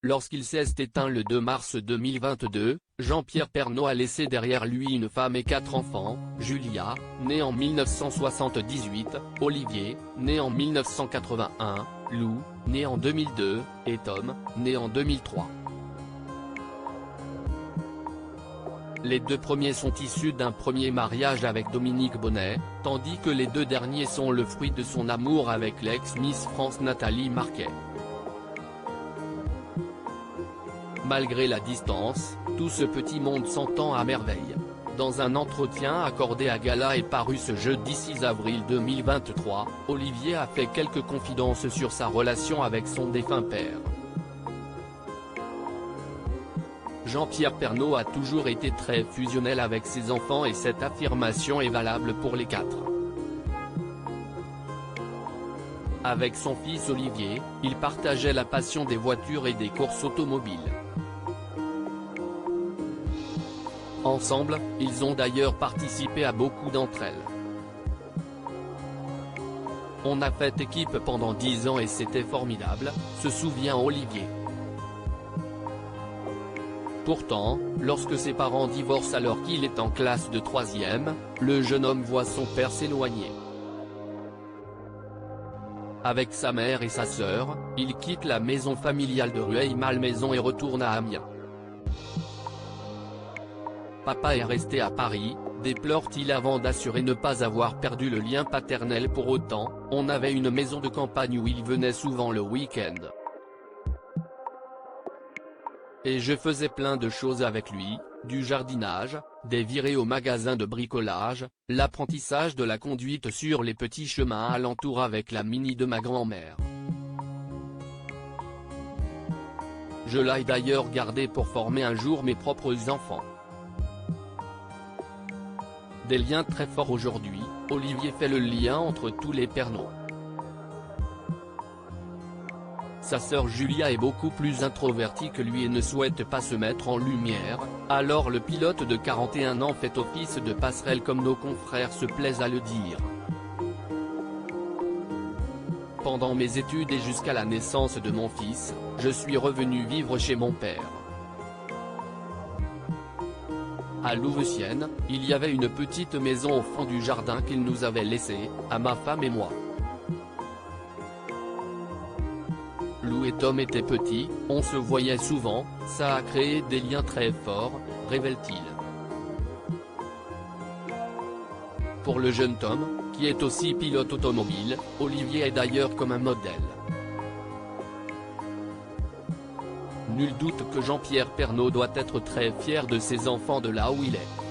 Lorsqu'il s'est éteint le 2 mars 2022, Jean-Pierre Pernaut a laissé derrière lui une femme et 4 enfants, Julia, née en 1978, Olivier, né en 1981, Lou, né en 2002, et Tom, né en 2003. Les 2 premiers sont issus d'un premier mariage avec Dominique Bonnet, tandis que les 2 derniers sont le fruit de son amour avec l'ex-Miss France Nathalie Marquet. Malgré la distance, tout ce petit monde s'entend à merveille. Dans un entretien accordé à Gala et paru ce jeudi 6 avril 2023, Olivier a fait quelques confidences sur sa relation avec son défunt père. Jean-Pierre Pernaut a toujours été très fusionnel avec ses enfants et cette affirmation est valable pour les 4. Avec son fils Olivier, il partageait la passion des voitures et des courses automobiles. Ensemble, ils ont d'ailleurs participé à beaucoup d'entre elles. On a fait équipe pendant 10 ans et c'était formidable, se souvient Olivier. Pourtant, lorsque ses parents divorcent alors qu'il est en classe de 3e, le jeune homme voit son père s'éloigner. Avec sa mère et sa sœur, il quitte la maison familiale de Rueil-Malmaison et retourne à Amiens. Papa est resté à Paris, déplore-t-il avant d'assurer ne pas avoir perdu le lien paternel pour autant, on avait une maison de campagne où il venait souvent le week-end. Et je faisais plein de choses avec lui, du jardinage, des virées au magasin de bricolage, l'apprentissage de la conduite sur les petits chemins alentours avec la Mini de ma grand-mère. Je l'ai d'ailleurs gardé pour former un jour mes propres enfants. Des liens très forts aujourd'hui, Olivier fait le lien entre tous les Pernaut. Sa sœur Julia est beaucoup plus introvertie que lui et ne souhaite pas se mettre en lumière, alors le pilote de 41 ans fait office de passerelle comme nos confrères se plaisent à le dire. Pendant mes études et jusqu'à la naissance de mon fils, je suis revenu vivre chez mon père. À Louveciennes, il y avait une petite maison au fond du jardin qu'il nous avait laissée, à ma femme et moi. Lou et Tom étaient petits, on se voyait souvent, ça a créé des liens très forts, révèle-t-il. Pour le jeune Tom, qui est aussi pilote automobile, Olivier est d'ailleurs comme un modèle. Nul doute que Jean-Pierre Pernaut doit être très fier de ses enfants de là où il est.